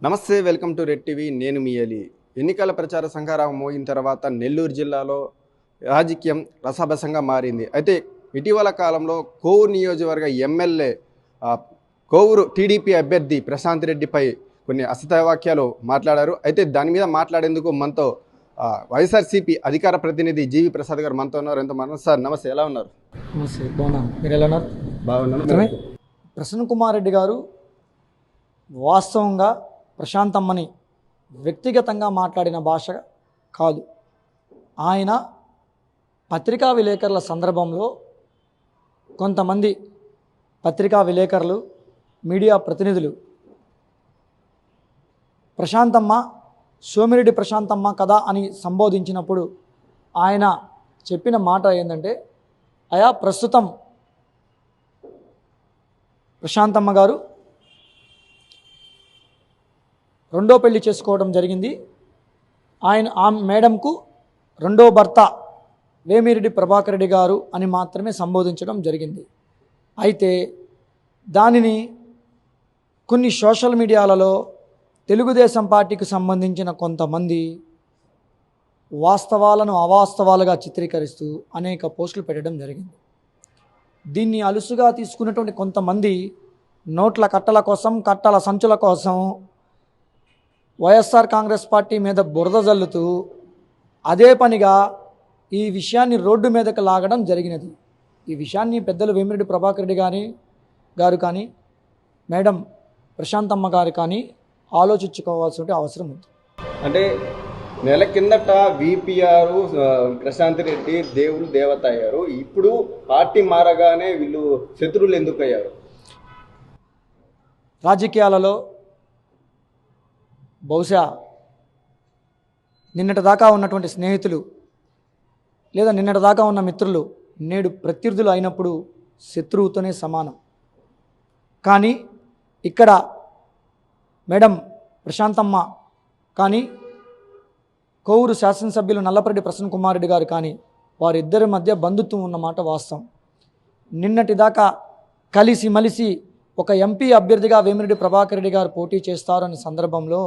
నమస్తే, welcome to red TV. నేను మీ అలీ. ఎన్నికల ప్రచార సంఘారావం మోగిన తర్వాత నెల్లూరు జిల్లాలో రాజకీయం రసాబసంగా మారింది. అయితే ఇటీవల కాలంలో కోవూరు నియోజకవర్గ ఎమ్మెల్యే కోవూరు టీడీపీ అభ్యర్థి ప్రశాంత్ రెడ్డిపై కొన్ని అసత్యవాక్యాలు మాట్లాడారు. అయితే దాని మీద మాట్లాడేందుకు మనతో వైఎస్ఆర్సీపీ అధికార ప్రతినిధి జీవి ప్రసాద్ గారు మనతో ఉన్నారు. ఎంత మన సార్, నమస్తే, ఎలా ఉన్నారు? నమస్తే, బాగున్నాను. మీరు ఎలా ఉన్నారు? బాగున్నాను. ప్రసన్న కుమార్ రెడ్డి గారు వాస్తవంగా ప్రశాంతమ్మని వ్యక్తిగతంగా మాట్లాడిన భాష కాదు. ఆయన పత్రికా విలేకరుల సందర్భంలో కొంతమంది పత్రికా విలేకరులు, మీడియా ప్రతినిధులు ప్రశాంతమ్మ సోమిరెడ్డి ప్రశాంతమ్మ కదా అని సంబోధించినప్పుడు ఆయన చెప్పిన మాట ఏంటంటే, అయా ప్రస్తుతం ప్రశాంతమ్మ గారు రెండో పెళ్లి చేసుకోవడం జరిగింది. ఆ మేడంకు రెండో భర్త వేమిరెడ్డి ప్రభాకర్ రెడ్డి గారు అని మాత్రమే సంబోధించడం జరిగింది. అయితే దానిని కొన్ని సోషల్ మీడియాలలో తెలుగుదేశం పార్టీకి సంబంధించిన కొంతమంది వాస్తవాలను అవాస్తవాలుగా చిత్రీకరిస్తూ అనేక పోస్టులు పెట్టడం జరిగింది. దీన్ని అలుసుగా తీసుకున్నటువంటి కొంతమంది నోట్ల కట్టల కోసం, కట్టల సంచుల కోసం వైఎస్ఆర్ కాంగ్రెస్ పార్టీ మీద బురద జల్లుతూ అదే పనిగా ఈ విషయాన్ని రోడ్డు మీదకి లాగడం జరిగినది. ఈ విషయాన్ని పెద్దలు వేమిరెడ్డి ప్రభాకర్ రెడ్డి గారు కానీ మేడం ప్రశాంతమ్మ గారు కానీ ఆలోచించుకోవాల్సిన అవసరం ఉంది. అంటే నెల కిందట విపిఆర్ ప్రశాంత్ రెడ్డి దేవుడు దేవత అయ్యారు. ఇప్పుడు పార్టీ మారగానే వీళ్ళు శత్రువులు ఎందుకు అయ్యారు? రాజకీయాలలో బహుశా నిన్నటి దాకా ఉన్నటువంటి స్నేహితులు లేదా నిన్నటి దాకా ఉన్న మిత్రులు నేడు ప్రత్యర్థులు అయినప్పుడు శత్రువుతోనే సమానం. కానీ ఇక్కడ మేడం ప్రశాంతమ్మ కానీ కోవూరు శాసనసభ్యులు నల్లపరెడ్డి ప్రసన్న కుమార్ రెడ్డి గారు కానీ వారిద్దరి మధ్య బంధుత్వం ఉన్నమాట వాస్తవం. నిన్నటి దాకా కలిసిమలిసి ఒక ఎంపీ అభ్యర్థిగా వేమిరెడ్డి ప్రభాకర్ రెడ్డి గారు పోటీ చేస్తారనే సందర్భంలో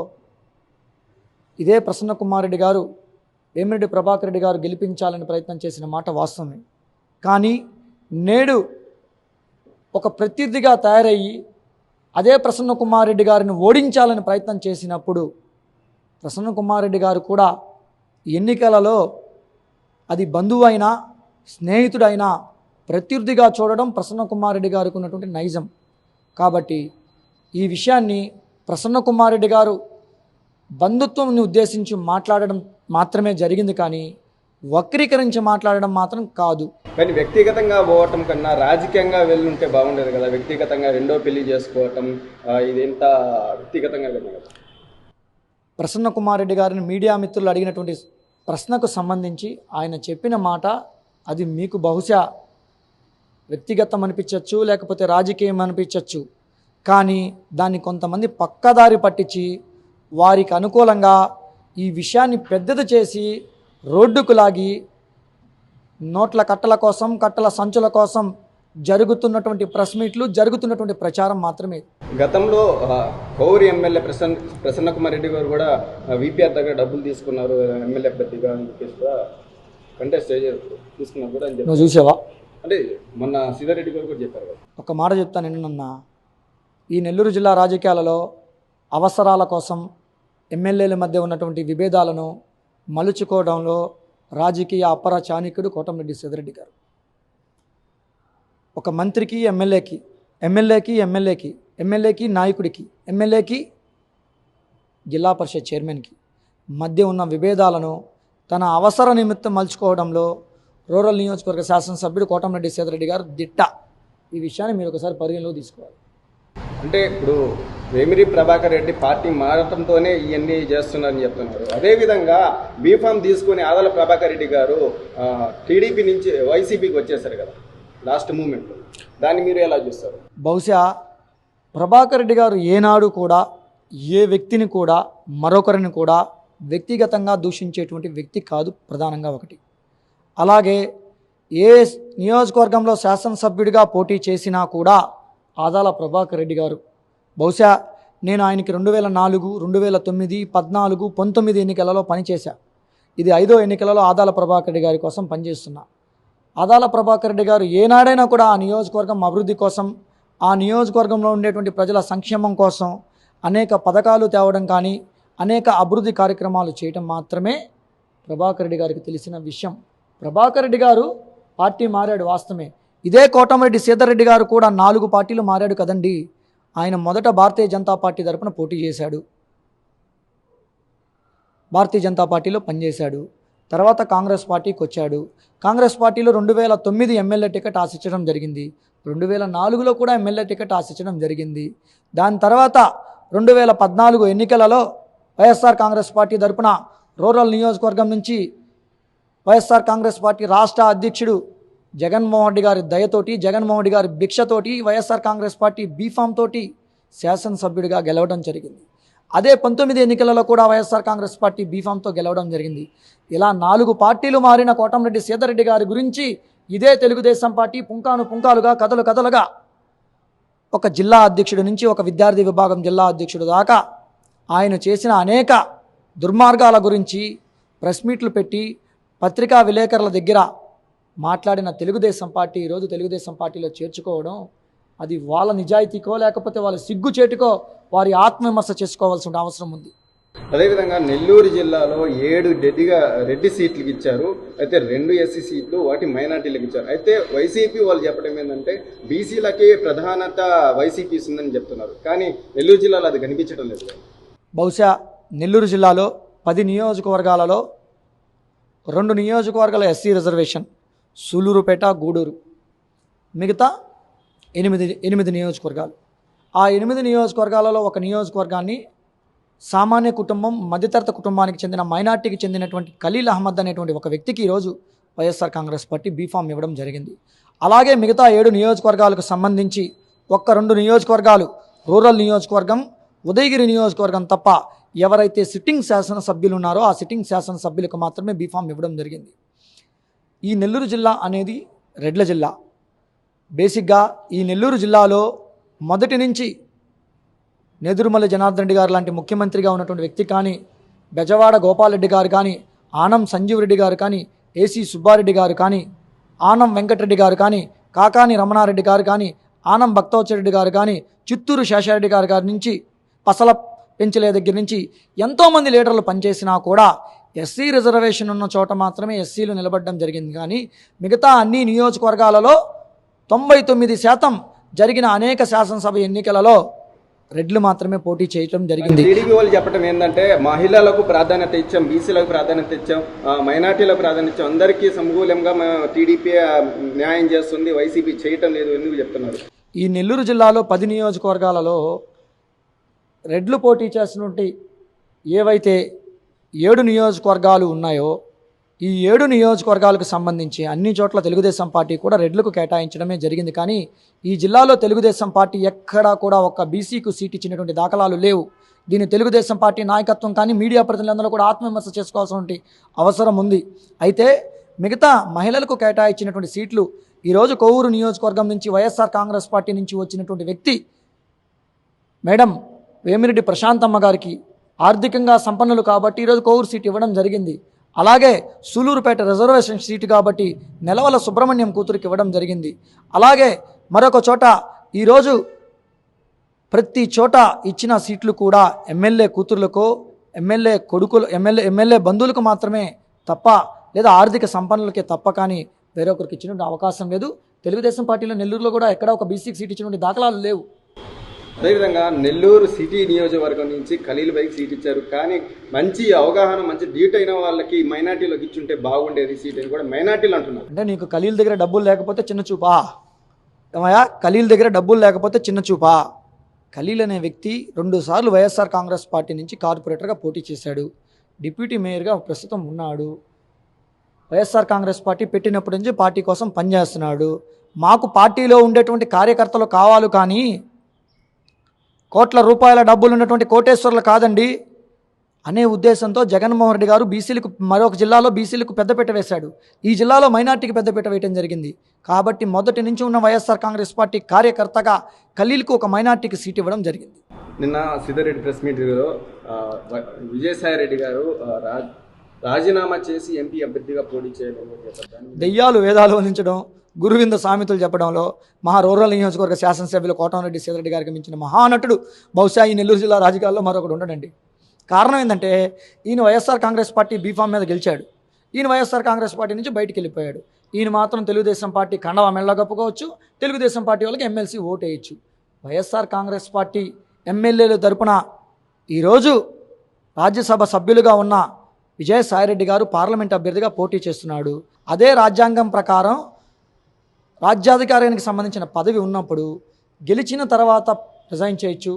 ఇదే ప్రసన్న కుమార్ రెడ్డి గారు వేమిరెడ్డి ప్రభాకర్ రెడ్డి గారు గెలిపించాలని ప్రయత్నం చేసిన మాట వాస్తవమే. కానీ నేడు ఒక ప్రత్యర్థిగా తయారయ్యి అదే ప్రసన్న కుమార్ రెడ్డి గారిని ఓడించాలని ప్రయత్నం చేసినప్పుడు ప్రసన్న కుమార్ రెడ్డి గారు కూడా ఎన్నికలలో అది బంధువు అయినా స్నేహితుడైనా ప్రత్యర్థిగా చూడడం ప్రసన్న కుమార్ రెడ్డి గారికి ఉన్నటువంటి నైజం. కాబట్టి ఈ విషయాన్ని ప్రసన్న కుమార్ రెడ్డి గారు బంధుత్వంని ఉద్దేశించి మాట్లాడడం మాత్రమే జరిగింది, కానీ వక్రీకరించి మాట్లాడడం మాత్రం కాదు. కానీ వ్యక్తిగతంగా పోవటం కన్నా రాజకీయంగా వెళ్ళుంటే బాగుండేది కదా. వ్యక్తిగతంగా రెండో పెళ్లి చేసుకోవటం ఇదెంత వ్యక్తిగతంగా కదా. ప్రసన్న కుమార్ రెడ్డి గారిని మీడియా మిత్రులు అడిగినటువంటి ప్రశ్నకు సంబంధించి ఆయన చెప్పిన మాట అది మీకు బహుశా వ్యక్తిగతం అనిపించవచ్చు, లేకపోతే రాజకీయం అనిపించవచ్చు. కానీ దాన్ని కొంతమంది పక్కదారి పట్టించి వారికి అనుకూలంగా ఈ విషయాన్ని పెద్దది చేసి రోడ్డుకు లాగి నోట్ల కట్టల కోసం, కట్టల సంచుల కోసం జరుగుతున్నటువంటి ప్రెస్ మీట్లు, జరుగుతున్నటువంటి ప్రచారం మాత్రమే. గతంలో కోవూరు ఎమ్మెల్యే ప్రసన్న కుమార్ రెడ్డి గారు కూడా విపిఆర్ దగ్గర డబ్బులు తీసుకున్నారు ఎమ్మెల్యే అభ్యర్థిగా అని చెప్పేసి కూడా కంటెస్ట్ తీసుకున్నారు కూడా అని చెప్పి. నువ్వు చూసావా? అంటే మొన్న సీతారెడ్డి గారు కూడా చెప్పారు కదా. ఒక మాట చెప్తాను నిన్న, ఈ నెల్లూరు జిల్లా రాజకీయాలలో అవసరాల కోసం ఎమ్మెల్యేల మధ్య ఉన్నటువంటి విభేదాలను మలుచుకోవడంలో రాజకీయ అపర చాణిక్యుడు కోటమిరెడ్డి సీతారెడ్డి గారు. ఒక మంత్రికి ఎమ్మెల్యేకి నాయకుడికి, ఎమ్మెల్యేకి జిల్లా పరిషత్ చైర్మన్కి మధ్య ఉన్న విభేదాలను తన అవసర నిమిత్తం మలుచుకోవడంలో రూరల్ నియోజకవర్గ శాసనసభ్యుడు కోటమిరెడ్డి సీతారెడ్డి గారు దిట్ట. ఈ విషయాన్ని మీరు ఒకసారి పరిగణలోకి తీసుకోవాలి. అంటే ఇప్పుడు వేమిరెడ్డి ప్రభాకర్ రెడ్డి పార్టీ మారటంతోనే ఇవన్నీ చేస్తున్నారని చెప్తున్నారు. అదేవిధంగా బీఫామ్ తీసుకుని ఆదల ప్రభాకర్ రెడ్డి గారు టీడీపీ నుంచి వైసీపీకి వచ్చేసారు కదా లాస్ట్ మూమెంట్లో. దాన్ని మీరు ఎలా చూస్తారు? బహుశా ప్రభాకర్ రెడ్డి గారు ఏనాడు కూడా ఏ వ్యక్తిని కూడా మరొకరిని కూడా వ్యక్తిగతంగా దూషించేటువంటి వ్యక్తి కాదు. ప్రధానంగా ఒకటి. అలాగే ఏ నియోజకవర్గంలో శాసనసభ్యుడిగా పోటీ చేసినా కూడా ఆదాల ప్రభాకర్ రెడ్డి గారు బహుశా నేను ఆయనకి 2004, 2009, 14, 19 ఎన్నికలలో పనిచేశా. ఇది 5వ ఎన్నికలలో ఆదాల ప్రభాకర్ రెడ్డి గారి కోసం పనిచేస్తున్నా. ఆదాల ప్రభాకర్ రెడ్డి గారు ఏనాడైనా కూడా ఆ నియోజకవర్గం అభివృద్ధి కోసం, ఆ నియోజకవర్గంలో ఉండేటువంటి ప్రజల సంక్షేమం కోసం అనేక పథకాలు తేవడం కానీ, అనేక అభివృద్ధి కార్యక్రమాలు చేయటం మాత్రమే ప్రభాకర్ రెడ్డి గారికి తెలిసిన విషయం. ప్రభాకర్ రెడ్డి గారు పార్టీ మారాడు వాస్తవమే. ఇదే కోటమిరెడ్డి సీతారెడ్డి గారు కూడా 4 పార్టీలు మారాడు కదండి. ఆయన మొదట భారతీయ జనతా పార్టీ తరపున పోటీ చేశాడు, భారతీయ జనతా పార్టీలో పనిచేశాడు. తర్వాత కాంగ్రెస్ పార్టీకి వచ్చాడు. కాంగ్రెస్ పార్టీలో 2009 ఎమ్మెల్యే టికెట్ ఆశించడం జరిగింది. 2004లో కూడా ఎమ్మెల్యే టికెట్ ఆశించడం జరిగింది. దాని తర్వాత 2014 ఎన్నికలలో వైఎస్ఆర్ కాంగ్రెస్ పార్టీ తరపున రూరల్ నియోజకవర్గం నుంచి వైఎస్ఆర్ కాంగ్రెస్ పార్టీ రాష్ట్ర అధ్యక్షుడు జగన్మోహన్ రెడ్డి గారి దయతోటి, జగన్మోహన్ రెడ్డి గారి భిక్షతోటి, వైఎస్ఆర్ కాంగ్రెస్ పార్టీ బీఫామ్ తోటి శాసనసభ్యుడిగా గెలవడం జరిగింది. అదే 19 ఎన్నికలలో కూడా వైఎస్ఆర్ కాంగ్రెస్ పార్టీ బీఫామ్తో గెలవడం జరిగింది. ఇలా 4 పార్టీలు మారిన కోటమిరెడ్డి సీతారెడ్డి గారి గురించి ఇదే తెలుగుదేశం పార్టీ పుంకాలుగా కథలుగా ఒక జిల్లా అధ్యక్షుడి నుంచి ఒక విద్యార్థి విభాగం జిల్లా అధ్యక్షుడు దాకా ఆయన చేసిన అనేక దుర్మార్గాల గురించి ప్రెస్ మీట్లు పెట్టి పత్రికా విలేకరుల దగ్గర మాట్లాడిన తెలుగుదేశం పార్టీ ఈరోజు తెలుగుదేశం పార్టీలో చేర్చుకోవడం, అది వాళ్ళ నిజాయితీకో లేకపోతే వాళ్ళ సిగ్గుచేటుకో వారి ఆత్మవిమర్శ చేసుకోవాల్సిన అవసరం ఉంది. అదేవిధంగా నెల్లూరు జిల్లాలో 7 రెడ్డి సీట్లకు ఇచ్చారు. అయితే 2 ఎస్సీ సీట్లు, వాటి మైనార్టీలకు ఇచ్చారు. అయితే వైసీపీ వాళ్ళు చెప్పడం ఏంటంటే బీసీలకి ప్రధానత వైసీపీ ఉందని చెప్తున్నారు. కానీ నెల్లూరు జిల్లాలో అది కనిపించడం లేదు. బహుశా నెల్లూరు జిల్లాలో 10 నియోజకవర్గాలలో 2 నియోజకవర్గాల ఎస్సీ రిజర్వేషన్, సూలూరుపేట, గూడూరు, మిగతా 8 నియోజకవర్గాలు. ఆ 8 నియోజకవర్గాలలో ఒక నియోజకవర్గాన్ని సామాన్య కుటుంబం, మధ్యతరగతి కుటుంబానికి చెందిన మైనార్టీకి చెందినటువంటి ఖలీల్ అహ్మద్ అనేటువంటి ఒక వ్యక్తికి ఈరోజు వైఎస్ఆర్ కాంగ్రెస్ పార్టీ బీఫామ్ ఇవ్వడం జరిగింది. అలాగే మిగతా 7 నియోజకవర్గాలకు సంబంధించి 2 నియోజకవర్గాలు, రూరల్ నియోజకవర్గం, ఉదయగిరి నియోజకవర్గం తప్ప ఎవరైతే సిట్టింగ్ శాసనసభ్యులు ఉన్నారో ఆ సిట్టింగ్ శాసనసభ్యులకు మాత్రమే బీఫామ్ ఇవ్వడం జరిగింది. ఈ నెల్లూరు జిల్లా అనేది రెడ్ల జిల్లా. బేసిక్గా ఈ నెల్లూరు జిల్లాలో మొదటి నుంచి నేదురుమల్లి జనార్దన్ రెడ్డి గారు లాంటి ముఖ్యమంత్రిగా ఉన్నటువంటి వ్యక్తి కానీ, బెజవాడ గోపాలరెడ్డి గారు కానీ, ఆనం సంజీవ్ రెడ్డి గారు కానీ, ఏసీ సుబ్బారెడ్డి గారు కానీ, ఆనం వెంకటరెడ్డి గారు కానీ, కాకాని రమణారెడ్డి గారు కానీ, ఆనం భక్తవచ్చరెడ్డి గారు కానీ, చిత్తూరు శేషారెడ్డి గారి నుంచి, పసల పెంచలే దగ్గర నుంచి ఎంతోమంది లీడర్లు పనిచేసినా కూడా ఎస్సీ రిజర్వేషన్ ఉన్న చోట మాత్రమే ఎస్సీలు నిలబడడం జరిగింది. కానీ మిగతా అన్ని నియోజకవర్గాలలో 99% జరిగిన అనేక శాసనసభ ఎన్నికలలో రెడ్లు మాత్రమే పోటీ చేయడం జరిగింది. టీడీపీ వాళ్ళు చెప్పడం ఏంటంటే మహిళలకు ప్రాధాన్యత ఇచ్చాం, బీసీలకు ప్రాధాన్యత ఇచ్చాం, మైనార్టీలకు ప్రాధాన్యత ఇచ్చాం, అందరికీ సమూలంగా టీడీపీ న్యాయం చేస్తుంది, వైసీపీ చేయటం లేదు ఎందుకు చెప్తున్నారు? ఈ నెల్లూరు జిల్లాలో 10 నియోజకవర్గాలలో రెడ్లు పోటీ చేసినటువంటి ఏవైతే 7 నియోజకవర్గాలు ఉన్నాయో ఈ 7 నియోజకవర్గాలకు సంబంధించి అన్ని చోట్ల తెలుగుదేశం పార్టీ కూడా రెడ్లకు కేటాయించడమే జరిగింది. కానీ ఈ జిల్లాలో తెలుగుదేశం పార్టీ ఎక్కడా కూడా ఒక్క బీసీకు సీట్ ఇచ్చినటువంటి దాఖలాలు లేవు. దీన్ని తెలుగుదేశం పార్టీ నాయకత్వం కానీ మీడియా ప్రతినిధులందరూ కూడా ఆత్మవిమర్శ చేసుకోవాల్సిన అవసరం ఉంది. అయితే మిగతా మహిళలకు కేటాయించినటువంటి సీట్లు ఈరోజు కొవ్వూరు నియోజకవర్గం నుంచి వైఎస్ఆర్ కాంగ్రెస్ పార్టీ నుంచి వచ్చినటువంటి వ్యక్తి మేడం వేమిరెడ్డి ప్రశాంతమ్మ గారికి ఆర్థికంగా సంపన్నులు కాబట్టి ఈరోజు కొవ్వూరు సీట్ ఇవ్వడం జరిగింది. అలాగే సూలూరుపేట రిజర్వేషన్ సీటు కాబట్టి నెలవల సుబ్రహ్మణ్యం కూతురికి ఇవ్వడం జరిగింది. అలాగే మరొక చోట ఈరోజు ప్రతి చోట ఇచ్చిన సీట్లు కూడా ఎమ్మెల్యే కూతుర్లకో, ఎమ్మెల్యే కొడుకులు, ఎమ్మెల్యే బంధువులకు మాత్రమే తప్ప, లేదా ఆర్థిక సంపన్నులకే తప్ప, కానీ వేరొకరికి ఇచ్చినటువంటి అవకాశం లేదు. తెలుగుదేశం పార్టీలో నెల్లూరులో కూడా ఎక్కడా ఒక బీసీకి సీట్ ఇచ్చినటువంటి దాఖలాలు లేవు. అదేవిధంగా నెల్లూరు సిటీ నియోజకవర్గం నుంచి ఖలీల్ బైక్ సీట్ ఇచ్చారు. కానీ మంచి అవగాహన, మంచి డీట్ అయిన వాళ్ళకి మైనార్టీలోకి ఇచ్చుంటే బాగుండేది సీట్ అని కూడా మైనార్టీలు అంటున్నారు. అంటే నీకు ఖలీల్ దగ్గర డబ్బులు లేకపోతే చిన్న చూపా? ఏమయ్యా, ఖలీల్ దగ్గర డబ్బులు లేకపోతే చిన్న చూపా? ఖలీల్ అనే వ్యక్తి 2 సార్లు వైఎస్ఆర్ కాంగ్రెస్ పార్టీ నుంచి కార్పొరేటర్గా పోటీ చేశాడు. డిప్యూటీ మేయర్గా ప్రస్తుతం ఉన్నాడు. వైఎస్ఆర్ కాంగ్రెస్ పార్టీ పెట్టినప్పటి నుంచి పార్టీ కోసం పనిచేస్తున్నాడు. మాకు పార్టీలో ఉండేటువంటి కార్యకర్తలు కావాలి, కానీ కోట్ల రూపాయల డబ్బులు ఉన్నటువంటి కోటేశ్వర్లు కాదండి అనే ఉద్దేశంతో జగన్మోహన్ రెడ్డి గారు బీసీలకు, మరొక జిల్లాలో బీసీలకు పెద్దపీట వేశాడు. ఈ జిల్లాలో మైనార్టీకి పెద్దపీట వేయడం జరిగింది. కాబట్టి మొదటి నుంచి ఉన్న వైఎస్ఆర్ కాంగ్రెస్ పార్టీ కార్యకర్తగా ఖలీల్కు ఒక మైనార్టీకి సీట్ ఇవ్వడం జరిగింది. నిన్న సిద్ధారెడ్డి ప్రెస్ మీట్లో విజయసాయి రెడ్డి గారు రాజీనామా చేసి ఎంపీ అభ్యర్థిగా పోటీ చేయడం దెయ్యాలు వేదాలు అందించడం, గురువింద సామెతలు చెప్పడంలో రూరల్ నియోజకవర్గ శాసనసభ్యులు కోటమిరెడ్డి సీతారెడ్డి గారికి మించిన మహానటుడు బహుశా ఈ నెల్లూరు జిల్లా రాజకీయాల్లో మరొకడు ఉండడండి. కారణం ఏంటంటే ఈయన వైఎస్ఆర్ కాంగ్రెస్ పార్టీ బీఫామ్ మీద గెలిచాడు. ఈయన వైఎస్ఆర్ కాంగ్రెస్ పార్టీ నుంచి బయటికి వెళ్ళిపోయాడు. ఈయన మాత్రం తెలుగుదేశం పార్టీ కండవా మెళ్ళ కప్పుకోవచ్చు, తెలుగుదేశం పార్టీ వాళ్ళకి ఎమ్మెల్సీ ఓటు వేయచ్చు. వైఎస్ఆర్ కాంగ్రెస్ పార్టీ ఎమ్మెల్యేల తరపున ఈరోజు రాజ్యసభ సభ్యులుగా ఉన్న విజయసాయిరెడ్డి గారు పార్లమెంట్ అభ్యర్థిగా పోటీ చేస్తున్నాడు. అదే రాజ్యాంగం ప్రకారం రాజ్యాధికారానికి సంబంధించిన పదవి ఉన్నప్పుడు గెలిచిన తర్వాత రిజైన్ చేయొచ్చు,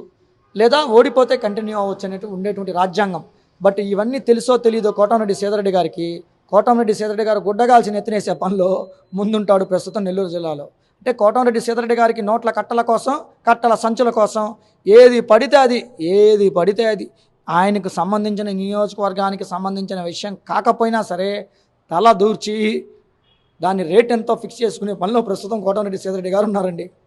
లేదా ఓడిపోతే కంటిన్యూ అవ్వచ్చు అనేటు ఉండేటువంటి రాజ్యాంగం. బట్ ఇవన్నీ తెలుసో తెలియదో కోటమిరెడ్డి సీతారెడ్డి గారికి, కోటమిరెడ్డి సీతారెడ్డి గారు గుడ్డగాల్చిన ఎత్తినేసే పనిలో ముందుంటాడు ప్రస్తుతం నెల్లూరు జిల్లాలో. అంటే కోటమిరెడ్డి సీతారెడ్డి గారికి నోట్ల కట్టల కోసం, కట్టల సంచుల కోసం ఏది పడితే అది ఆయనకు సంబంధించిన నియోజకవర్గానికి సంబంధించిన విషయం కాకపోయినా సరే తల దూర్చి దాని రేట్ ఎంతో ఫిక్స్ చేసుకునే పనిలో ప్రస్తుతం కోటమిరెడ్డి సీతారెడ్డి గారు ఉన్నారండి.